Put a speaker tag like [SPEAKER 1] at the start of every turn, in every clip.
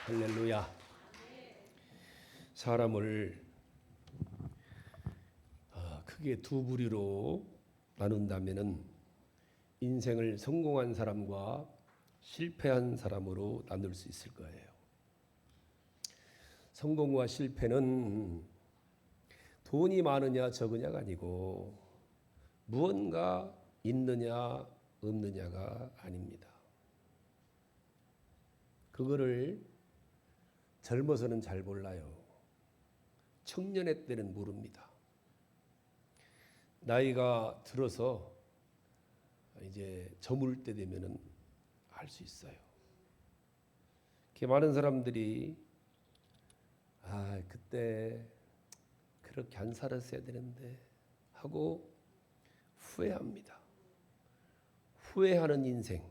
[SPEAKER 1] 할렐루야. 사람을 크게 두 부류로 나눈다면은 인생을 성공한 사람과 실패한 사람으로 나눌 수 있을 거예요. 성공과 실패는 돈이 많으냐 적으냐가 아니고 무언가 있느냐 없느냐가 아닙니다. 그거를 젊어서는 잘 몰라요. 청년의 때는 모릅니다. 나이가 들어서 이제 저물 때 되면은 알 수 있어요. 많은 사람들이 그때 그렇게 안 살았어야 되는데 하고 후회합니다. 후회하는 인생,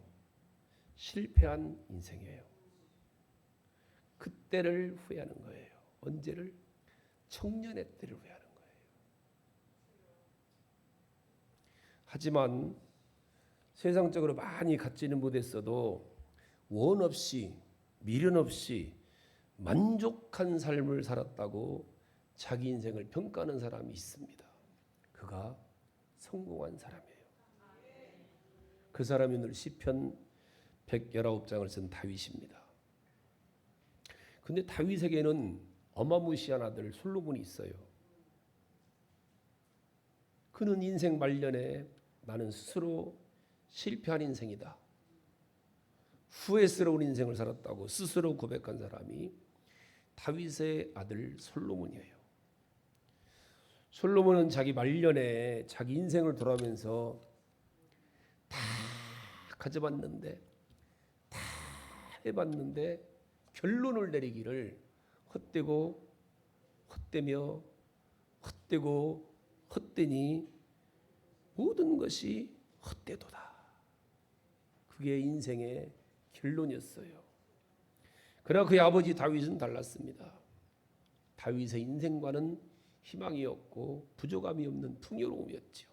[SPEAKER 1] 실패한 인생이에요. 그때를 후회하는 거예요. 언제를? 청년의 때를 후회하는 거예요. 하지만 세상적으로 많이 갖지는 못했어도 원 없이 미련 없이 만족한 삶을 살았다고 자기 인생을 평가하는 사람이 있습니다. 그가 성공한 사람이에요. 그 사람이 오늘 시편 119장을 쓴 다윗입니다. 근데 다윗에게는 어마무시한 아들 솔로몬이 있어요. 그는 인생 말년에 나는 스스로 실패한 인생이다, 후회스러운 인생을 살았다고 스스로 고백한 사람이 다윗의 아들 솔로몬이에요. 솔로몬은 자기 말년에 자기 인생을 돌아오면서 다 가져봤는데 다 해봤는데 결론을 내리기를 헛되고 헛되며 헛되고 헛되니 모든 것이 헛되도다. 그게 인생의 결론이었어요. 그러나 그의 아버지 다윗은 달랐습니다. 다윗의 인생과는 희망이 없고 부족함이 없는 풍요로움이었죠.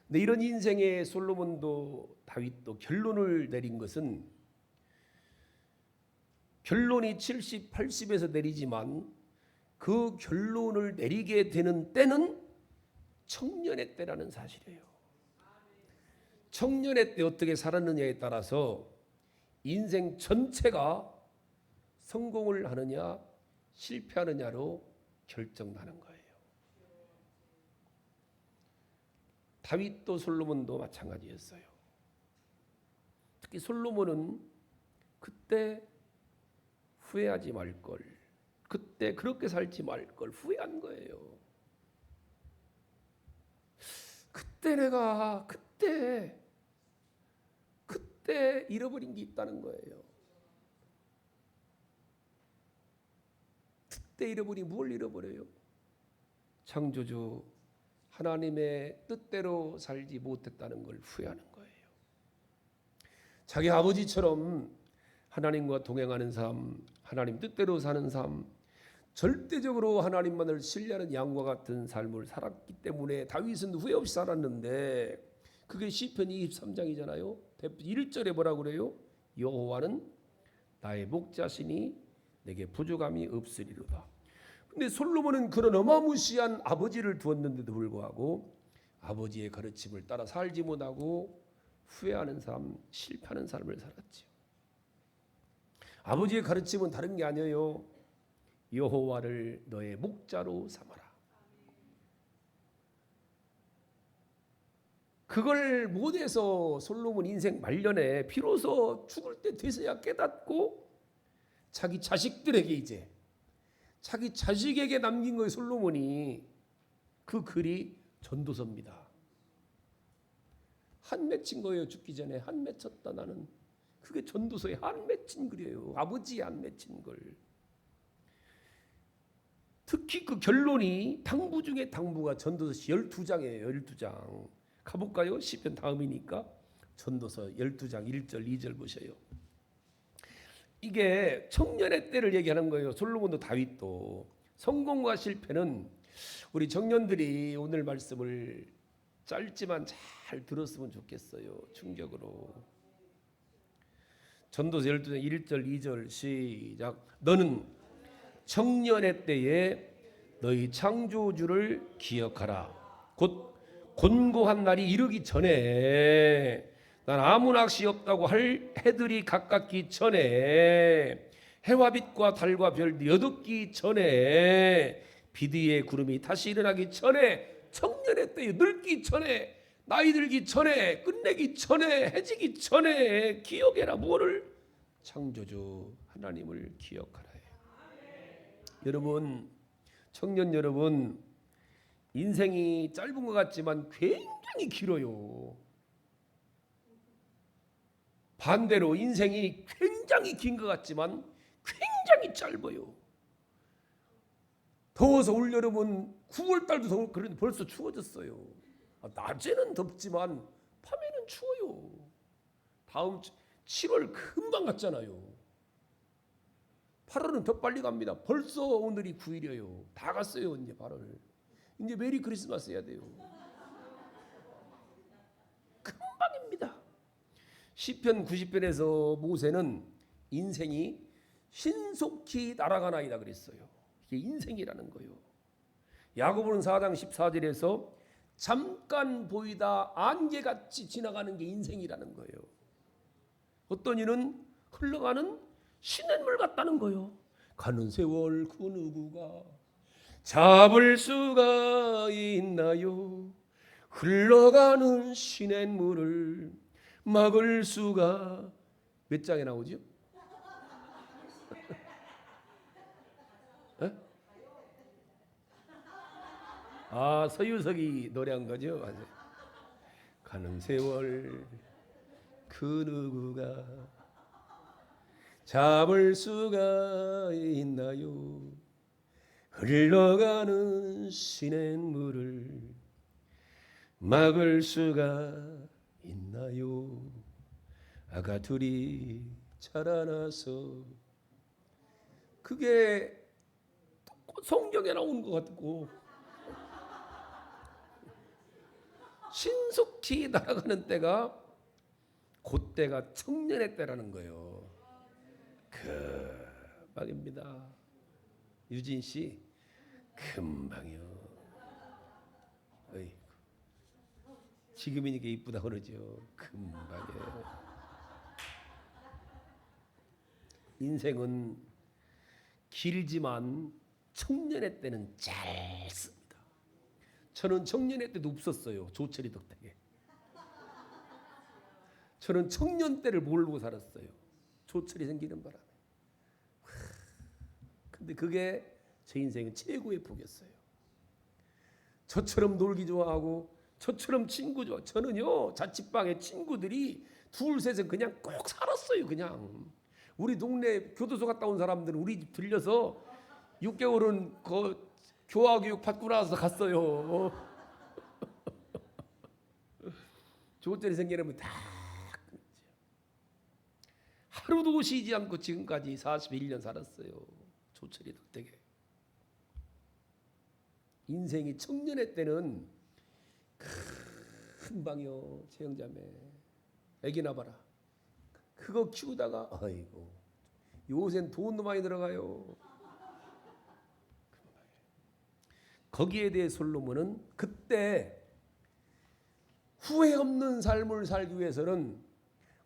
[SPEAKER 1] 근데 이런 인생의 솔로몬도 다윗도 결론을 내린 것은 결론이 70, 80에서 내리지만 그 결론을 내리게 되는 때는 청년의 때라는 사실이에요. 청년의 때 어떻게 살았느냐에 따라서 인생 전체가 성공을 하느냐 실패하느냐로 결정나는 거예요. 다윗도 솔로몬도 마찬가지였어요. 특히 솔로몬은 그때 후회하지 말걸, 그때 그렇게 살지 말걸 후회한 거예요. 그때 내가 그때 잃어버린 게 있다는 거예요. 그때 잃어버리 뭘 잃어버려요? 창조주 하나님의 뜻대로 살지 못했다는 걸 후회하는 거예요. 자기 아버지처럼 하나님과 동행하는 삶, 하나님 뜻대로 사는 삶, 절대적으로 하나님만을 신뢰하는 양과 같은 삶을 살았기 때문에 다윗은 후회 없이 살았는데, 그게 시편 23장이잖아요. 1절에 뭐라고 그래요? 여호와는 나의 목자시니 내게 부족함이 없으리로다. 근데 솔로몬은 그런 어마무시한 아버지를 두었는데도 불구하고 아버지의 가르침을 따라 살지 못하고 후회하는 삶, 실패하는 삶을 살았죠. 아버지의 가르침은 다른 게 아니에요. 여호와를 너의 목자로 삼아라. 그걸 못해서 솔로몬 인생 말년에 비로소 죽을 때 돼서야 깨닫고 자기 자식들에게 이제 자기 자식에게 남긴 거예요. 솔로몬이 그 글이 전도서입니다. 한 맺힌 거예요. 죽기 전에 한 맺혔다 나는. 그게 전도서에 한 맺힌 글이에요. 아버지의 한 맺힌 글. 특히 그 결론이 당부 중에 당부가 전도서 12장이에요. 12장. 가볼까요? 시편 다음이니까 전도서 12장 1절 2절 보셔요. 이게 청년의 때를 얘기하는 거예요. 솔로몬도 다윗도. 성공과 실패는 우리 청년들이 오늘 말씀을 짧지만 잘 들었으면 좋겠어요. 충격으로. 전도서 12장 1절 2절 시작. 너는 청년의 때에 너희 창조주를 기억하라. 곧 곤고한 날이 이르기 전에, 난 아무 낚시 없다고 할 해들이 가깝기 전에, 해와 빛과 달과 별이 여듣기 전에, 비디의 구름이 다시 일어나기 전에, 청년의 때에 늙기 전에, 나이 들기 전에, 끝내기 전에, 해지기 전에 기억해라. 무엇을? 창조주 하나님을 기억하라. 여러분, 청년 여러분, 인생이 짧은 것 같지만 굉장히 길어요. 반대로 인생이 굉장히 긴 것 같지만 굉장히 짧아요. 더워서 올 여름은 9월달도 더워. 그런데 벌써 추워졌어요. 낮에는 덥지만 밤에는 추워요. 다음 7월 금방 갔잖아요. 8월은 더 빨리 갑니다. 벌써 오늘이 9일이에요. 다 갔어요. 이제 8월. 이제 메리 크리스마스 해야 돼요. 금방입니다. 시편 90편에서 모세는 인생이 신속히 날아가나이다 그랬어요. 이게 인생이라는 거예요. 야고보는 4장 14절에서 잠깐 보이다 안개같이 지나가는 게 인생이라는 거예요. 어떤 이는 흘러가는 시냇물 같다는 거예요. 가는 세월 그 누구가 잡을 수가 있나요? 흘러가는 시냇물을 막을 수가. 몇 장에 나오죠? 서유석이 노래한 거죠. 맞아요. 가는 세월 그 누구가 잡을 수가 있나요? 흘러가는 시냇물을 막을 수가 있나요? 아가들이 자라나서. 그게 성경에 나오는 것 같고, 신속히 날아가는 때가 그때가 청년의 때라는 거예요. 금방입니다. 유진 씨, 금방이요. 어이, 지금이니까 이쁘다 그러죠. 금방이에요. 인생은 길지만 청년의 때는 짧습니다. 저는 청년의 때도 없었어요. 조철이 덕택에. 저는 청년 때를 모르고 살았어요. 조철이 생기는 바람에. 근데 그게 제 인생은 최고의 복이었어요. 저처럼 놀기 좋아하고 저처럼 친구 좋아. 저는요, 자취방에 친구들이 둘 셋은 그냥 꼭 살았어요. 그냥 우리 동네 교도소 갔다 온 사람들은 우리 집 들려서 6개월은 그 교화교육 받고 나서 갔어요. 조철이 생기려면 다 하루도 쉬지 않고 지금까지 41년 살았어요. 조철이 덕택에. 인생이 청년의 때는 금방이요. 재영자매 애기 낳아봐라. 그거 키우다가 아이고 요새는 돈도 많이 들어가요. 거기에 대해 솔로몬은 그때 후회 없는 삶을 살기 위해서는,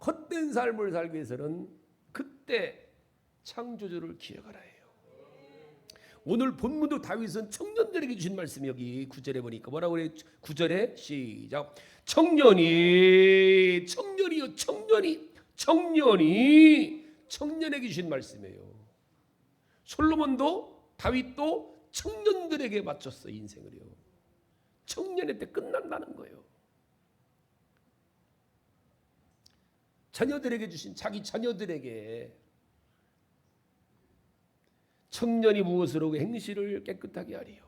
[SPEAKER 1] 헛된 삶을 살기 위해서는 그때 창조주를 기억하라 해요. 오늘 본문도 다윗은 청년들에게 주신 말씀이 여기 9절에 보니까 뭐라고 그래요? 9절에 시작. 청년이요 청년에게 주신 말씀이에요. 솔로몬도 다윗도 청년들에게 맞췄어. 인생을요. 청년의 때 끝난다는 거예요. 자녀들에게 주신, 자기 자녀들에게 청년이 무엇으로 행실을 깨끗하게 하리요.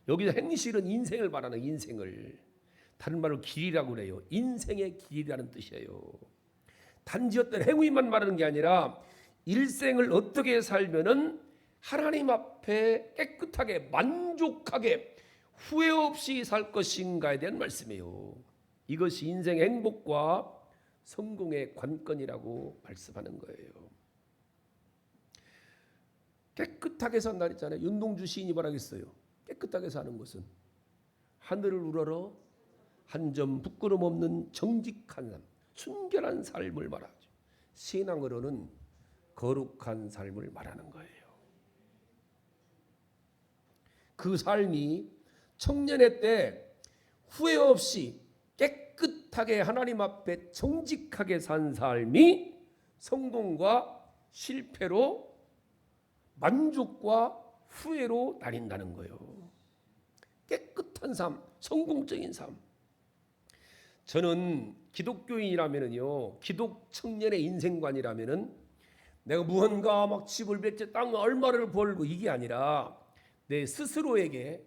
[SPEAKER 1] 여기서 행실은 인생을 말하는, 인생을 다른 말로 길이라고 그래요. 인생의 길이라는 뜻이에요. 단지 어떤 행위만 말하는 게 아니라 일생을 어떻게 살면은 하나님 앞에 깨끗하게 만족하게 후회 없이 살 것인가에 대한 말씀이에요. 이것이 인생의 행복과 성공의 관건이라고 말씀하는 거예요. 깨끗하게 산다 했잖아요. 윤동주 시인이 말하겠어요. 깨끗하게 사는 것은 하늘을 우러러 한 점 부끄럼 없는 정직한 삶, 순결한 삶을 말하죠. 신앙으로는 거룩한 삶을 말하는 거예요. 그 삶이 청년의 때 후회 없이 깨끗하게 하나님 앞에 정직하게 산 삶이 성공과 실패로 만족과 후회로 나뉜다는 거예요. 깨끗한 삶, 성공적인 삶. 저는 기독교인이라면은요, 기독 청년의 인생관이라면은 내가 무언가 막 집을 몇 채 땅 얼마를 벌고 이게 아니라 내 스스로에게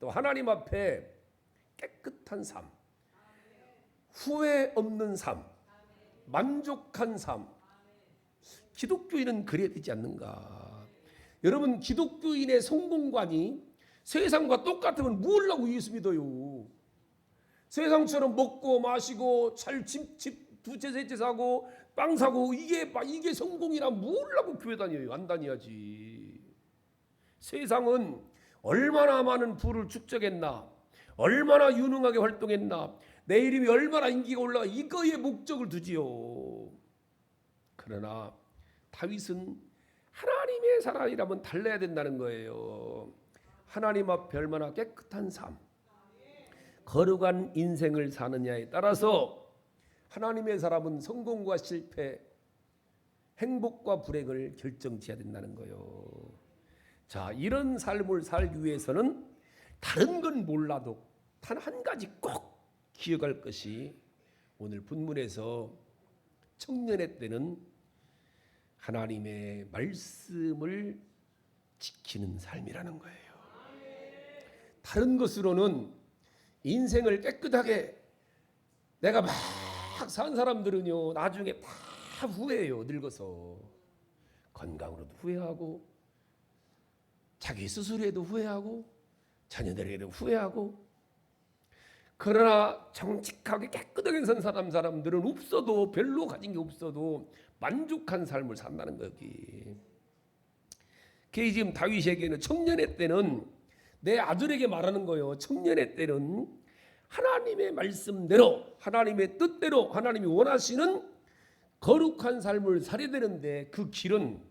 [SPEAKER 1] 또 하나님 앞에 깨끗한 삶, 후회 없는 삶, 만족한 삶. 기독교인은 그래야 되지 않는가? 여러분, 기독교인의 성공관이 세상과 똑같으면 뭘 하고 예수 믿어요? 세상처럼 먹고 마시고 잘 집 두 채 세 채 사고 빵 사고 이게 성공이라 뭘 하고 교회 다녀요? 안 다녀야지. 세상은 얼마나 많은 부를 축적했나, 얼마나 유능하게 활동했나, 내 이름이 얼마나 인기가 올라가, 이거에 목적을 두지요. 그러나 다윗은 하나님의 사람이라면 달라야 된다는 거예요. 하나님 앞에 얼마나 깨끗한 삶, 거룩한 인생을 사느냐에 따라서 하나님의 사람은 성공과 실패, 행복과 불행을 결정지어야 된다는 거예요. 자, 이런 삶을 살기 위해서는 다른 건 몰라도 단 한 가지 꼭 기억할 것이 오늘 본문에서 청년의 때는 하나님의 말씀을 지키는 삶이라는 거예요. 다른 것으로는 인생을 깨끗하게 내가 막 산 사람들은요, 나중에 다 후회해요. 늙어서 건강으로도 후회하고 자기 스스로에도 후회하고 자녀들에게도 후회하고. 그러나 정직하게 깨끗하게 산 사람들은 없어도, 별로 가진 게 없어도 만족한 삶을 산다는 거기. 그게 지금 다윗에게는 청년의 때는 내 아들에게 말하는 거예요. 청년의 때는 하나님의 말씀대로, 하나님의 뜻대로, 하나님이 원하시는 거룩한 삶을 살아야 되는데 그 길은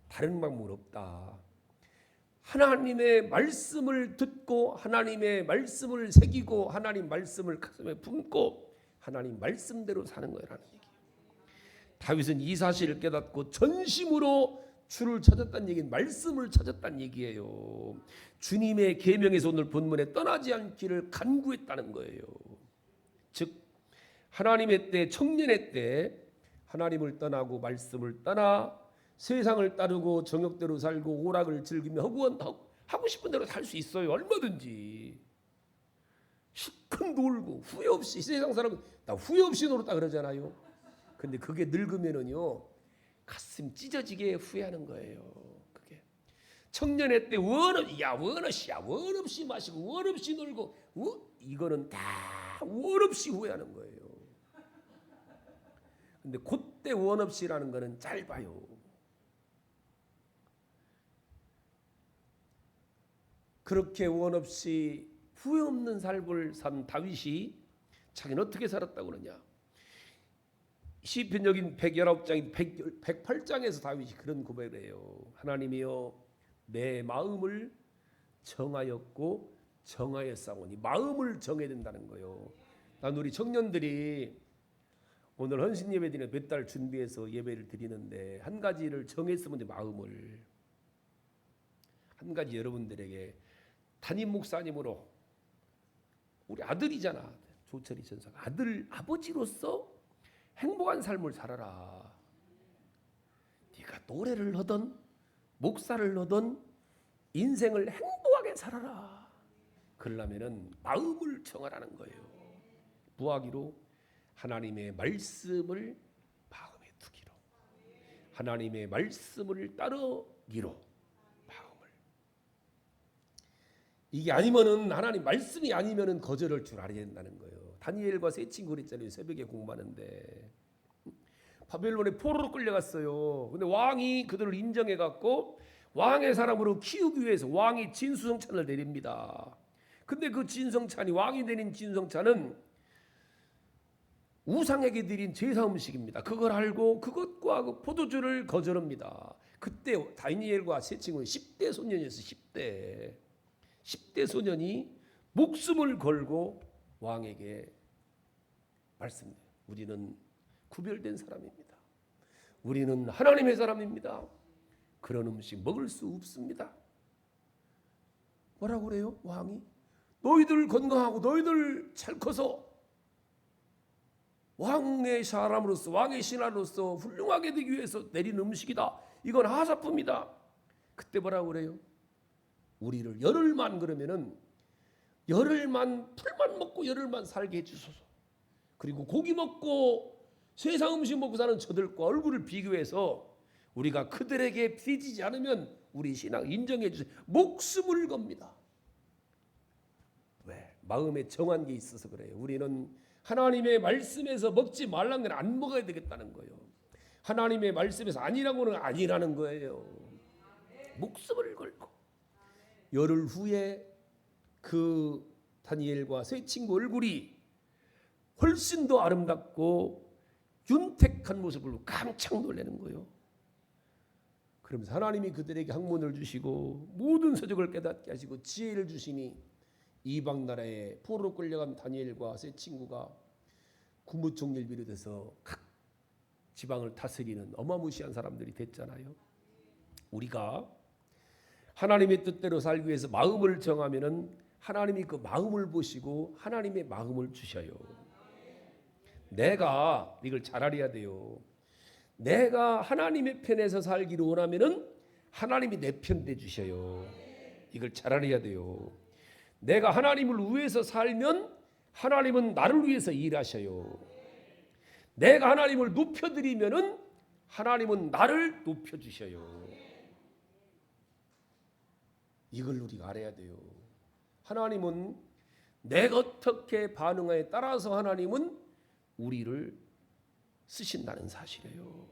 [SPEAKER 1] 다른 방법은 없다. 하나님의 말씀을 듣고 하나님의 말씀을 새기고 하나님 말씀을 가슴에 품고 하나님 말씀대로 사는 거라는 얘기예요. 다윗은 이 사실을 깨닫고 전심으로 주를 찾았다는 얘기는 말씀을 찾았다는 얘기예요. 주님의 계명에서 오늘 본문에 떠나지 않기를 간구했다는 거예요. 즉 하나님의 때, 청년의 때 하나님을 떠나고 말씀을 떠나 세상을 따르고 정욕대로 살고 오락을 즐기며 하고 싶은 대로 살 수 있어요. 얼마든지. 실컷 놀고 후회 없이. 세상 사람은 다 후회 없이 놀았다 그러잖아요. 근데 그게 늙으면은요 가슴 찢어지게 후회하는 거예요. 그게 청년의 때 원 없이 마시고 원 없이 놀고 이거는 다 원 없이 후회하는 거예요. 근데 그때 원 없이라는 거는 짧아요. 그렇게 원 없이 후회 없는 삶을 산 다윗이 자기는 어떻게 살았다고 그러냐? 시편 여긴 119장, 108장에서 다윗이 그런 고백을 해요. 하나님이여 내 마음을 정하였고 정하였사오니. 마음을 정해야 된다는 거예요. 난 우리 청년들이 오늘 헌신 예배 드리는 몇 달 준비해서 예배를 드리는데 한 가지를 정했으면 돼. 마음을. 한 가지 여러분들에게 담임 목사님으로 우리 아들이잖아. 조철이 전사가 아버지로서 행복한 삶을 살아라. 네가 노래를 하든 목사를 하든 인생을 행복하게 살아라. 그러려면은 마음을 정하라는 거예요. 무하기로 하나님의 말씀을 마음에 두기로, 하나님의 말씀을 따르기로 마음을. 이게 아니면은 하나님 말씀이 아니면은 거절할 줄 알아야 된다는 거예요. 다니엘과 세 친구 그랬잖아요. 새벽에 공부하는데 바벨론에 포로로 끌려갔어요. 근데 왕이 그들을 인정해 갖고 왕의 사람으로 키우기 위해서 왕이 진수성찬을 내립니다. 근데 그 진성찬이, 왕이 내린 진성찬은 우상에게 드린 제사 음식입니다. 그걸 알고 그것과 그 포도주를 거절합니다. 그때 다니엘과 세 친구는 10대 소년이었어요. 10대 소년이 목숨을 걸고 왕에게 말씀해요. 우리는 구별된 사람입니다. 우리는 하나님의 사람입니다. 그런 음식 먹을 수 없습니다. 뭐라고 그래요? 왕이 너희들 건강하고 너희들 잘 커서 왕의 사람으로서, 왕의 신하로서 훌륭하게 되기 위해서 내린 음식이다. 이건 하사품이다. 그때 뭐라고 그래요? 우리를 열흘만, 그러면은 열흘만 풀만 먹고 열흘만 살게 해주소서. 그리고 고기 먹고 세상 음식 먹고 사는 저들과 얼굴을 비교해서 우리가 그들에게 뒤지지 않으면 우리 신앙 인정해 주세요. 목숨을 겁니다. 왜? 마음에 정한 게 있어서 그래요. 우리는 하나님의 말씀에서 먹지 말라는 건 안 먹어야 되겠다는 거예요. 하나님의 말씀에서 아니라고는 아니라는 거예요. 목숨을 걸고. 열흘 후에 그 다니엘과 세 친구 얼굴이 훨씬 더 아름답고 윤택한 모습으로 깜짝 놀라는 거예요. 그러면서 하나님이 그들에게 학문을 주시고 모든 서적을 깨닫게 하시고 지혜를 주시니 이방 나라에 포로로 끌려간 다니엘과 세 친구가 국무총리를 비롯해서 각 지방을 다스리는 어마무시한 사람들이 됐잖아요. 우리가 하나님의 뜻대로 살기 위해서 마음을 정하면은 하나님이 그 마음을 보시고 하나님의 마음을 주셔요. 내가 이걸 잘 알아야 돼요. 내가 하나님의 편에서 살기를 원하면은 하나님이 내 편 돼 주셔요. 이걸 잘 알아야 돼요. 내가 하나님을 위해서 살면 하나님은 나를 위해서 일하셔요. 내가 하나님을 높여드리면은 하나님은 나를 높여주셔요. 이걸 우리가 알아야 돼요. 하나님은 내가 어떻게 반응하에 따라서 하나님은 우리를 쓰신다는 사실이에요.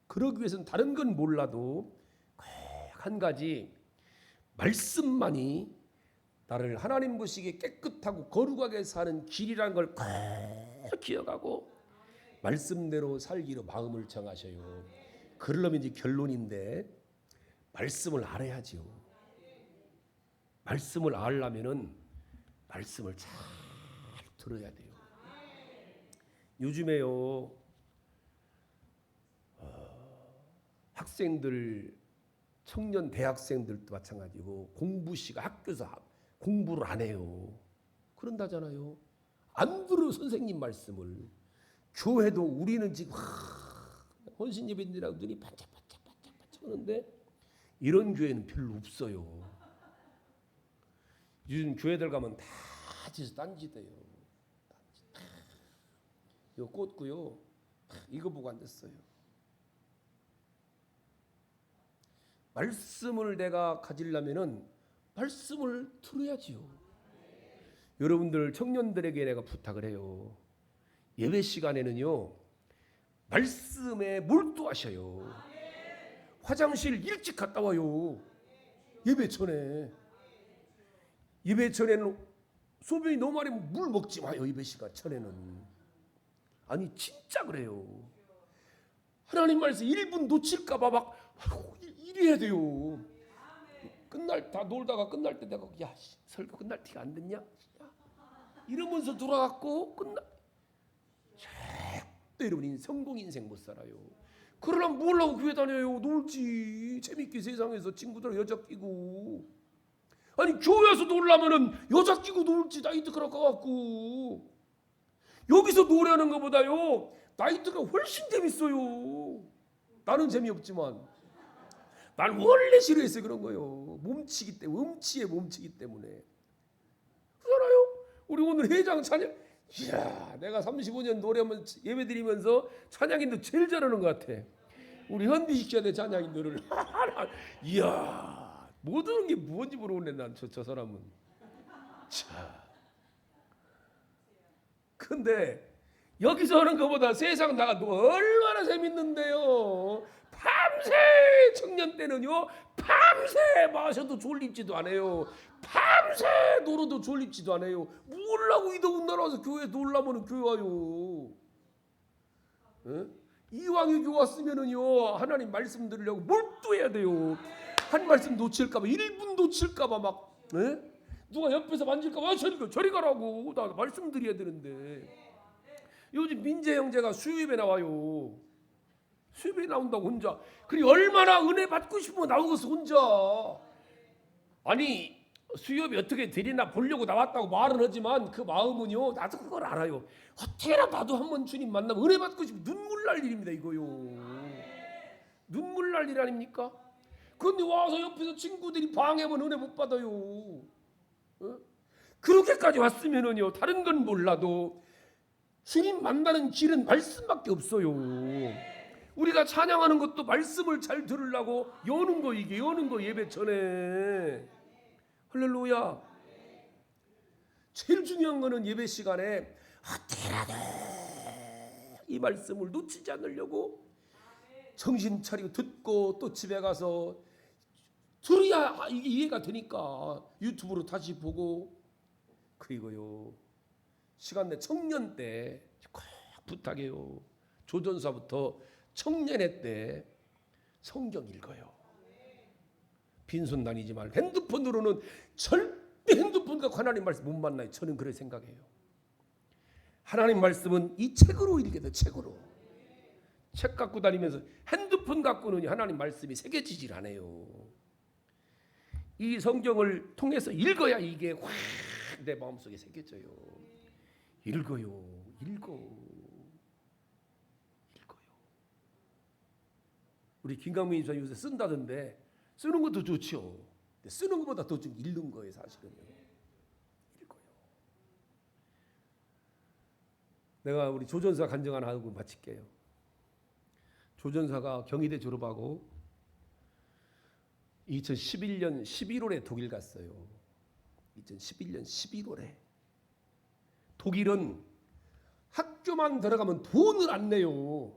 [SPEAKER 1] 그러기 위해서는 다른 건 몰라도 꼭 한 가지 말씀만이 나를 하나님 보시기에 깨끗하고 거룩하게 사는 길이라는 걸 꼭 기억하고 말씀대로 살기로 마음을 정하셔요. 그러려면 이제 결론인데 말씀을 알아야죠. 말씀을 알려면은 말씀을 잘 들어야 돼요. 요즘에요 학생들, 청년 대학생들도 마찬가지고 공부시가 학교에서 공부를 안 해요. 그런다잖아요. 안 들어 선생님 말씀을. 교회도 우리는 지금 헌신 예배인들하고 눈이 반짝반짝 하는데 이런 교회는 별로 없어요. 요즘 교회들 가면 다 짓을 딴짓해요. 이거 꽂고요. 이거 보고 앉았어요. 말씀을 내가 가지려면은 말씀을 들어야지요. 여러분들 청년들에게 내가 부탁을 해요. 예배 시간에는요 말씀에 몰두하셔요. 화장실 일찍 갔다 와요. 예배 전에. 예배 전에는 소변이 너무 많이 물 먹지 마요. 예배 시간 전에는. 아니 진짜 그래요. 하나님 말씀 1분 놓칠까봐 막 이래야 돼요. 끝날 다 놀다가 끝날 때 내가 야 설교 끝날 티가 안 됐냐? 이러면서 돌아갔고 절대 여러분 성공 인생 못 살아요. 그러려면 뭘 하고 교회 다녀요? 놀지. 재밌게 세상에서 친구들 여자 끼고. 아니 교회 와서 놀려면은 여자 끼고 놀지. 나이트클럽 가갖고. 여기서 노래하는 것보다요 나이트가 훨씬 재밌어요. 나는 재미없지만 난 원래 싫어했어요. 그런 거요. 몸치기 때문에, 음치에 몸치기 때문에. 그렇잖아요. 우리 오늘 회장 찬양, 이야, 내가 35년 노래하면 예배 드리면서 찬양인도 제일 잘하는 것 같아. 우리 현디 시켜야 돼 찬양인들을. 이야, 못 듣는 게 뭔지 모르겠네 난 저 사람은. 자, 근데 여기서 하는 것보다 세상 나가도 얼마나 재밌는데요. 밤새 청년 때는요, 밤새 마셔도 졸립지도 않아요. 밤새 놀아도 졸립지도 않아요. 뭘라고 이 더운 나라 와서 교회 놀라면 교회 와요. 에? 이왕에 교회 왔으면은요, 하나님 말씀 들으려고 몰두해야 돼요. 한 말씀 놓칠까봐, 1분 놓칠까봐 막, 에? 누가 옆에서 만질까봐 저리 가라고 나 말씀드려야 되는데, 요즘 민재 형제가 수요예배 나와요. 수요예배 나온다고 혼자. 그리고 얼마나 은혜 받고 싶으면 나오겠어 혼자. 아니 수요예배 어떻게 드리나 보려고 나왔다고 말은 하지만 그 마음은요, 나도 그걸 알아요. 어떻게라도 나도 한번 주님 만나면 은혜 받고 싶으면 눈물 날 일입니다 이거요. 눈물 날 일 아닙니까? 근데 와서 옆에서 친구들이 방해하면 은혜 못 받아요. 어? 그렇게까지 왔으면은요, 다른 건 몰라도 주님 만나는 길은 말씀밖에 없어요. 우리가 찬양하는 것도 말씀을 잘 들으려고 여는 거, 이게 여는 거 예배 전에. 할렐루야. 제일 중요한 거는 예배 시간에 어떻게라도 이 말씀을 놓치지 않으려고 정신 차리고 듣고 또 집에 가서 들어야 이게 이해가 되니까 유튜브로 다시 보고. 그리고요, 시간 내 청년 때 꼭 부탁해요. 조전사부터 청년회 때 성경 읽어요. 빈손 다니지 말고. 핸드폰으로는 절대 핸드폰 갖고 하나님 말씀 못 만나요. 저는 그렇게 생각해요. 하나님 말씀은 이 책으로 읽게 돼. 책으로. 책 갖고 다니면서 핸드폰 갖고는 하나님 말씀이 새겨지질 않아요. 이 성경을 통해서 읽어야 이게 확 내 마음속에 새겨져요. 읽어요. 우리 김강민 집사 요새 쓴다던데 쓰는 것도 좋죠. 근데 쓰는 것보다 더 좀 읽는 거예요, 사실은요. 읽어요. 내가 우리 조전사 간증 하나 하고 마칠게요. 조전사가 경희대 졸업하고 2011년 11월에 독일 갔어요. 2011년 11월에. 독일은 학교만 들어가면 돈을 안 내요.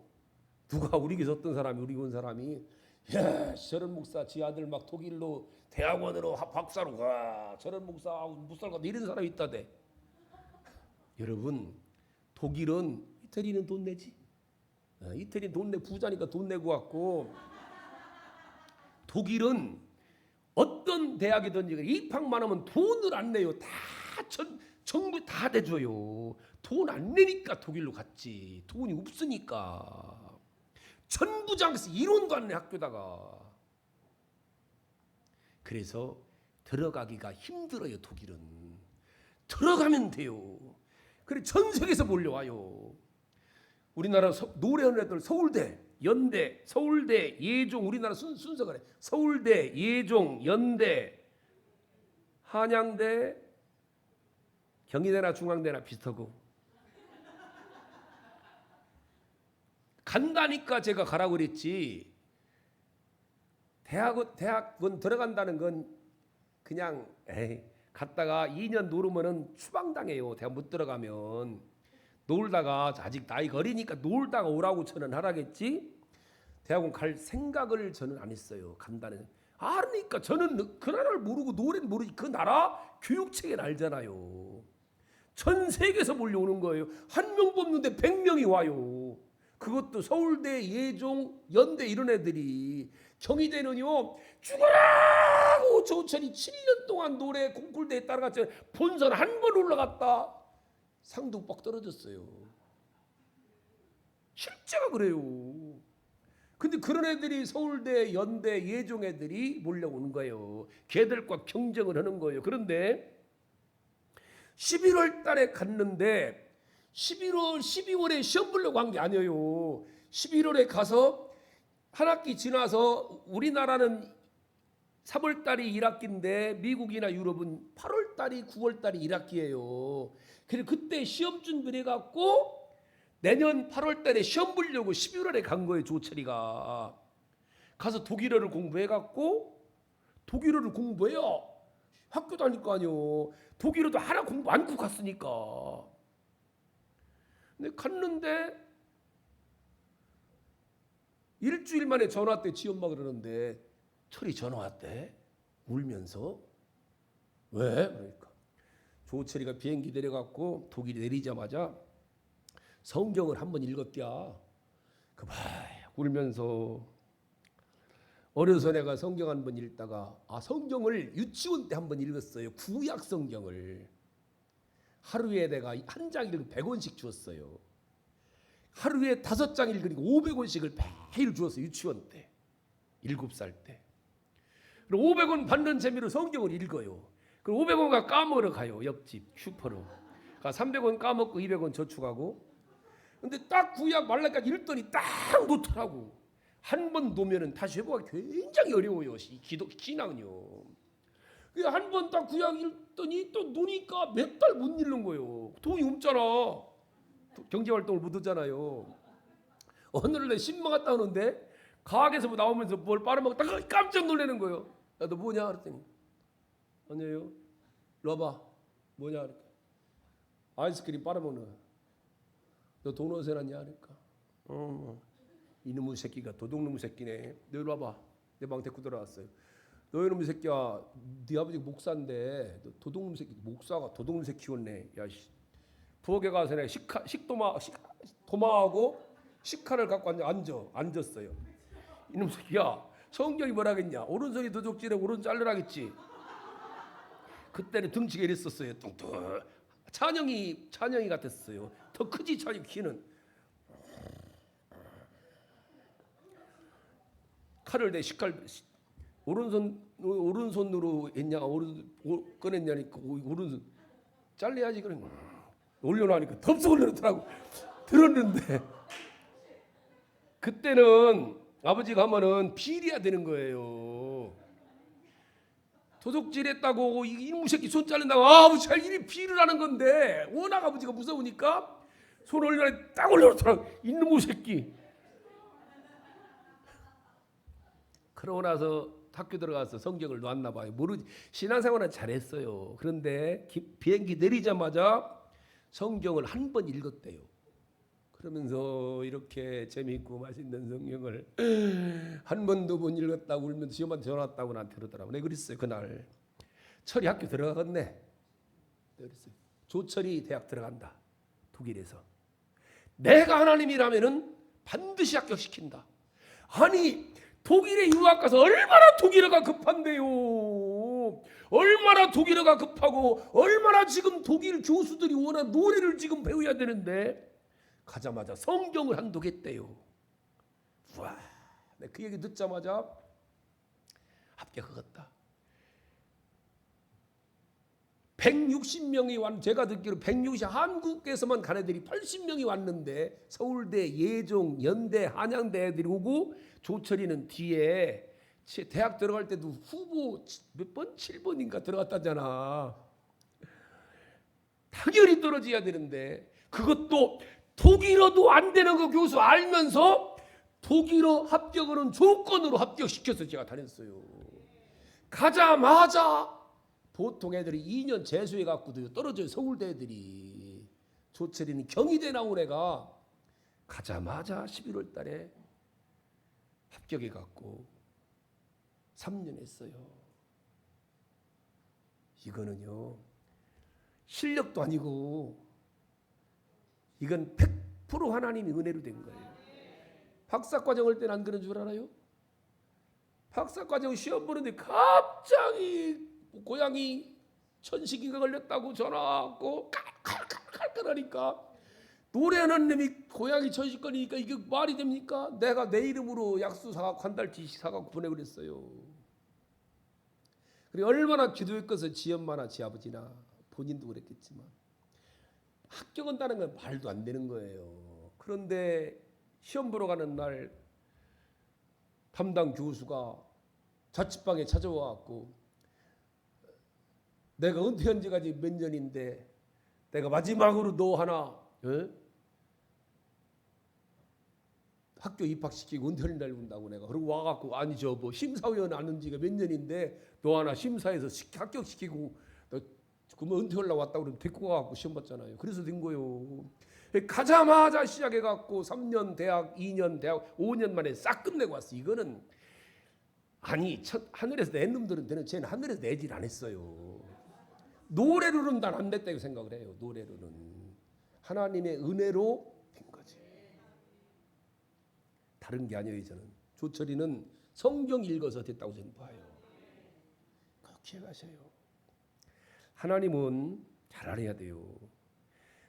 [SPEAKER 1] 누가 우리 교회 어떤 사람이, 우리 온 사람이, 야, 저런 목사 지 아들 막 독일로 대학원으로 박사로 가, 저런 목사 못 살고 이런 사람이 있다대. 여러분, 독일은 이태리는 돈 내지. 이태리 돈 내, 부자니까 돈 내고 왔고, 독일은 어떤 대학이든지 입학만 하면 돈을 안 내요. 다 정부 다 대줘요. 돈 안 내니까 독일로 갔지. 돈이 없으니까. 천부장에서 이론도 안 내, 학교다가. 그래서 들어가기가 힘들어요. 독일은. 들어가면 돼요. 그래 전 세계에서 몰려와요. 우리나라 노래하는 애들 서울대, 연대, 서울대, 예종, 우리나라 순서가 그래. 서울대, 예종, 연대, 한양대, 경희대나 중앙대나 비슷하고. 간다니까 제가 가라고 그랬지. 대학원 들어간다는 건 그냥 갔다가 2년 놀으면은 추방당해요. 대학 못 들어가면. 놀다가 아직 나이가 어리니까 놀다가 오라고 저는 하라겠지. 대학원 갈 생각을 저는 안 했어요. 간다는. 그러니까 저는 그 나라를 모르고 노래는 모르지. 그 나라 교육체계를 알잖아요. 전 세계에서 몰려오는 거예요. 한 명 뽑는데 100명이 와요. 그것도 서울대, 예종, 연대 이런 애들이. 경희대는요, 죽어라! 조천이 7년 동안 노래 콩쿨대에 따라갔죠. 본선 한 번 올라갔다. 상도 뻑 떨어졌어요. 실제가 그래요. 근데 그런 애들이 서울대, 연대, 예종 애들이 몰려오는 거예요. 걔들과 경쟁을 하는 거예요. 그런데 11월 달에 갔는데 12월에 시험 보려고 한 게 아니에요. 11월에 가서 한 학기 지나서 우리나라는 3월 달이 1학기인데 미국이나 유럽은 8월 달이 9월 달이 1학기예요. 그래서 그때 시험 준비를 해갖고 내년 8월 달에 시험 보려고 11월에 간 거예요. 조철이가 가서 독일어를 공부해갖고 독일어를 공부해요. 학교 다닐 거 아니요. 독일어도 하나 공부 안 하고 갔으니까. 근데 갔는데 일주일 만에 전화 왔대. 지 엄마 그러는데 철이 전화 왔대. 울면서. 왜? 그러니까 조철이가 비행기 내려갖고 독일 내리자마자 성경을 한번 읽었대야. 그 막 울면서 어려서 내가 성경 한번 읽다가 성경을 유치원 때 한번 읽었어요. 구약 성경을 하루에 내가 한 장 읽으면 100원씩 주었어요. 하루에 5장 읽으니까 500원씩을 매일 주었어요. 유치원 때 7살 때. 500원 받는 재미로 성경을 읽어요. 그 500원가 까먹으러 가요. 옆집 슈퍼로. 300원 까먹고 200원 저축하고. 근데 딱 구약 말라기까지 읽더니 딱 놓더라고. 한 번 놓으면 다시 회복하기 굉장히 어려워요. 기도 신앙은요. 한 번 딱 구약 읽더니 또 노니까 몇 달 못 읽는 거예요. 돈이 없잖아. 경제활동을 못 하잖아요. 어느 날 신방 갔다 오는데 가게에서 뭐 나오면서 뭘 빨아먹다가 깜짝 놀라는 거예요. 야, 너 뭐냐? 그랬더니 아니에요. 일로 와봐. 뭐냐? 그러니까 아이스크림 빨아먹는 거야. 너 돈 어디서 났냐? 그러니까 이놈의 새끼가 도둑놈의 새끼네. 너 일로 와봐. 내 방 데리고 들어왔어요. 너 이놈의 새끼야. 네 아버지가 목사인데 너 도둑놈의 새끼. 목사가 도둑놈의 새끼 키웠네. 야, 부엌에 가서 내가 도마하고 식칼을 갖고 앉았어요. 이놈 새끼야. 성경이 뭐라겠냐? 오른손이 도둑질에 오른손 잘라라겠지. 그때는 등치가 이랬었어요. 뚱뚱. 찬영이 같았어요. 더 크지 찬영 키는. 칼을 내 식칼 오른손으로 했냐 꺼냈냐니까 오른손 잘라야지 그런 거. 올려놓으니까 덥석 올려놓더라고. 들었는데 그때는 아버지가 하면은 비리야 되는 거예요. 도둑질했다고 이놈 새끼 손 자른다고 아버지 잘 이리 비를 하는 건데 워낙 아버지가 무서우니까 손 올려놓으니 딱 올려놓더라고. 이놈 새끼. 그러고 나서 학교 들어가서 성경을 놨나 봐요. 모르지. 신앙생활은 잘했어요. 그런데 비행기 내리자마자 성경을 한 번 읽었대요. 그러면서 이렇게 재미있고 맛있는 성경을 한 번도 못 읽었다고 울면서 시험한테 전화 왔다고 나한테 그러더라고. 내가 그랬어요. 그날 철이 학교 들어가겠네. 그랬어요. 조철이 대학 들어간다. 독일에서. 내가 하나님이라면은 반드시 합격시킨다. 아니 독일에 유학 가서 얼마나 독일어가 급한데요. 얼마나 독일어가 급하고 얼마나 지금 독일 교수들이 워낙 노래를 지금 배워야 되는데 가자마자 성경을 한독했대요. 와, 그 얘기 듣자마자 합격하겠다. 160명이 제가 듣기로 160 한국에서만 간 애들이 80명이 왔는데 서울대, 예종, 연대, 한양대 애들이 오고 조철이는 뒤에 대학 들어갈 때도 후보 몇 번? 7번인가 들어갔다잖아. 당연히 떨어져야 되는데 그것도 독일어도 안 되는 거 교수 알면서 독일어 합격은 조건으로 합격시켜서 제가 다녔어요. 가자마자 보통 애들이 2년 재수해 갖고도 떨어져요. 서울대 애들이. 조철이는 경희대 나온 애가 가자마자 11월 달에 합격해 갖고 3년 했어요. 이거는요. 실력도 아니고 이건 100% 하나님이 은혜로 된 거예요. 박사과정 할 때는 안 그런 줄 알아요? 박사과정 시험 보는데 갑자기 고양이 천식이가 걸렸다고 전화 왔고 칼칼칼칼하니까 노래하는 놈이 고양이 천식 걸리니까 이게 말이 됩니까? 내가 내 이름으로 약수 사갖고 한 달치씩 사갖고 보내그랬어요. 그리고 얼마나 기도했겠어. 지 엄마나 지 아버지나 본인도 그랬겠지만 합격 온다는 건 말도 안 되는 거예요. 그런데 시험 보러 가는 날 담당 교수가 자취방에 찾아와 갖고 내가 은퇴한 지가 몇 년인데 내가 마지막으로 너 하나 학교 입학시키고 은퇴를 날린다고 내가 그러고 와갖고 아니 저 뭐 심사위원 아는 지가 몇 년인데 너 하나 심사해서 합격시키고 너 그러면 은퇴하려고 왔다고 그러면 데리고 가갖고 시험 봤잖아요. 그래서 된 거예요. 가자마자 시작해갖고 3년 대학, 2년 대학, 5년 만에 싹 끝내고 왔어. 이거는 아니 하늘에서 낸 놈들은 쟤는 하늘에서 내질 안 했어요. 노래로는 난 안 됐다고 생각을 해요. 노래로는 하나님의 은혜로 된 거지. 다른 게 아니에요. 저는 조철이는 성경 읽어서 됐다고 저는 봐요. 꼭 기억하셔요. 하나님은 잘 알아야 돼요.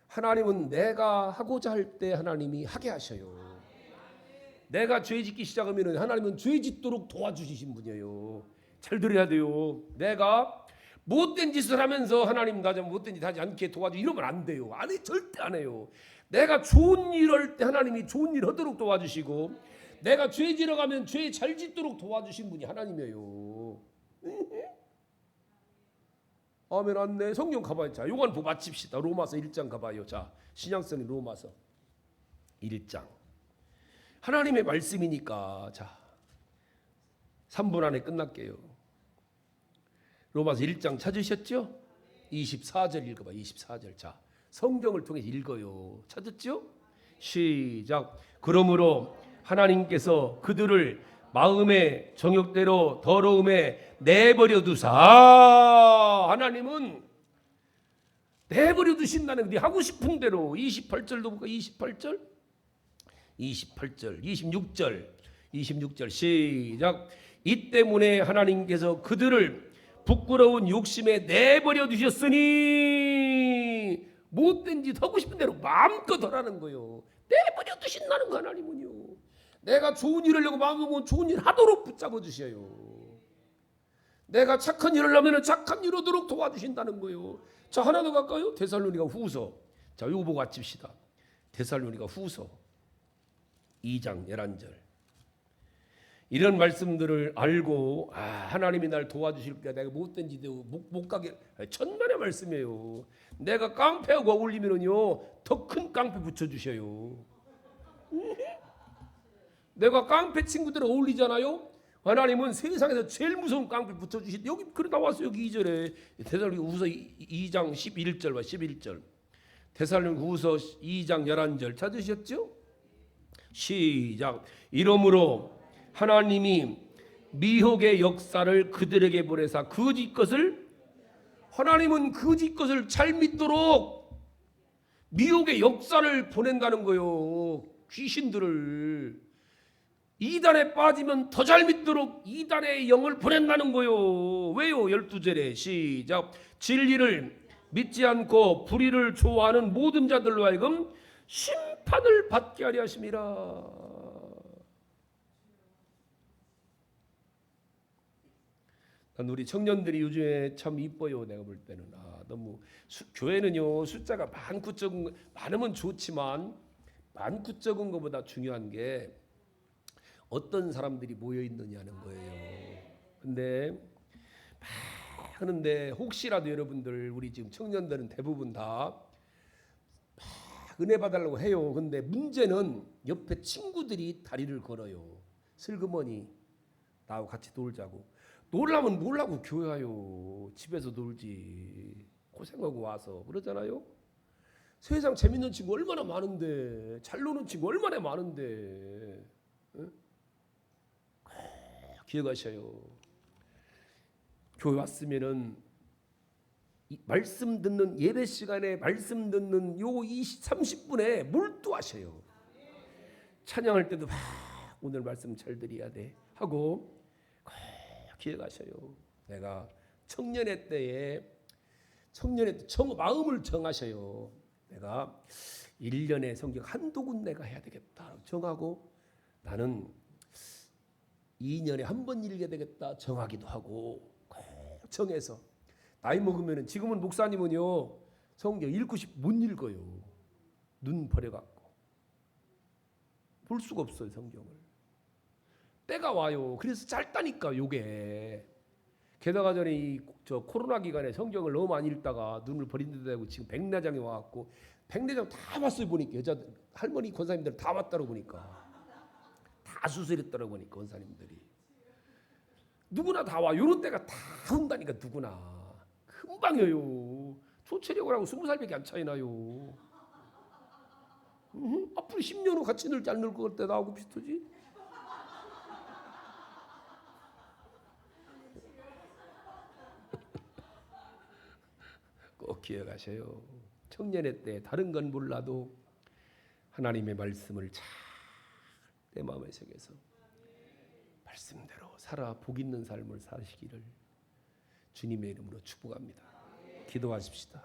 [SPEAKER 1] 하나님은 내가 하고자 할 때 하나님이 하게 하셔요. 내가 죄 짓기 시작하면 하나님은 죄 짓도록 도와주시신 분이에요. 잘 들어야 돼요. 내가 못된 짓을 하면서 하나님 나 좀 못된 짓 하지 않게 도와줘 이러면 안 돼요. 안 해. 절대 안 해요. 내가 좋은 일 할 때 하나님이 좋은 일 하도록 도와주시고 내가 죄 지러 가면 죄 잘 짓도록 도와주신 분이 하나님이에요. 아멘. 안네. 성경 가봐요. 자, 요한복음 마칩시다. 로마서 1장 가봐요. 자, 신약성의 로마서 1장. 하나님의 말씀이니까 자 3분 안에 끝날게요. 로마서 1장 찾으셨죠? 24절 읽어봐. 24절. 자, 성경을 통해 읽어요. 찾았죠? 시작. 그러므로 하나님께서 그들을 마음의 정욕대로 더러움에 내버려 두사. 하나님은 내버려 두신다는 네 하고 싶은 대로. 28절도 볼까? 28절 26절 시작. 이 때문에 하나님께서 그들을 부끄러운 욕심에 내버려 두셨으니 못된 짓 하고 싶은 대로 마음껏 하라는 거예요. 내버려 두신다는 거 하나님은요. 내가 좋은 일을 하려고 마음먹으면 좋은 일 하도록 붙잡아 주셔요. 내가 착한 일을 하면 착한 일 하도록 도와주신다는 거예요. 자, 하나 더 갈까요? 데살로니가 후서. 자, 요거 보고 마칩시다. 데살로니가 후서 2장 11절. 이런 말씀들을 알고 하나님이 날 도와주실 거야. 내가 못된 짓도 못 가게. 천만의 말씀이에요. 내가 깡패하고 어울리면은요 더 큰 깡패 붙여주셔요. 내가 깡패 친구들 어울리잖아요. 하나님은 세상에서 제일 무서운 깡패 붙여주시. 여기 그래 나왔어요. 여기 2절에 데살로니가 후서 2장 11절과 11절. 데살로니가 후서 2장 11절 찾으셨죠? 시작. 이러므로 하나님이 미혹의 역사를 그들에게 보내사 거짓 것을, 하나님은 거짓 것을 잘 믿도록 미혹의 역사를 보낸다는 거예요. 귀신들을 이단에 빠지면 더 잘 믿도록 이단의 영을 보낸다는 거예요. 왜요? 12절에 시작. 진리를 믿지 않고 불의를 좋아하는 모든 자들로 하여금 심판을 받게 하려 하심이라. 난 우리 청년들이 요즘에 참 이뻐요. 내가 볼 때는 너무 교회는요 숫자가 많고 적은, 많으면 좋지만 많고 적은 것보다 중요한 게 어떤 사람들이 모여 있느냐는 거예요. 근데 막 하는데 혹시라도 여러분들 우리 지금 청년들은 대부분 다 은혜 받으려고 해요. 근데 문제는 옆에 친구들이 다리를 걸어요. 슬그머니 나하고 같이 놀자고. 놀라면 놀라고 교회 와요. 집에서 놀지. 고생하고 와서 그러잖아요. 세상 재밌는 친구 얼마나 많은데, 잘 노는 친구 얼마나 많은데. 응? 기억하셔요. 교회 왔으면은 말씀 듣는 예배 시간에 말씀 듣는 요 30분에 몰두하셔요. 찬양할 때도 오늘 말씀 잘 드려야 돼 하고 기억하셔요. 내가 청년의 때에 마음을 정하셔요. 내가 1년에 성경 한두 군데가 해야 되겠다 정하고, 나는 2년에 한 번 읽어야 되겠다 정하기도 하고 정해서. 나이 먹으면 지금은 목사님은요 성경 읽고 싶 못 읽어요. 눈 버려갖고 볼 수가 없어요. 성경을. 때가 와요. 그래서 짧다니까 요게. 게다가 전에 저 코로나 기간에 성경을 너무 많이 읽다가 눈을 버린 데 되고 지금 백내장이 와갖고 백내장 다 봤어요. 보니까 여자들 할머니 권사님들 다 왔다고 보니까 다 수술했다고 보니까 권사님들이 누구나 다 와. 요런 때가 다 온다니까. 누구나 금방이에요. 조체력을 하고 20살밖에 안 차이나요. 앞으로 10년 후 같이 늙지 안 늙을 것 같아. 나하고 비슷하지? 꼭 기억하세요. 청년의 때 다른 건 몰라도 하나님의 말씀을 잘 내 마음에 새겨서 말씀대로 살아 복 있는 삶을 사시기를 주님의 이름으로 축복합니다. 기도하십시다.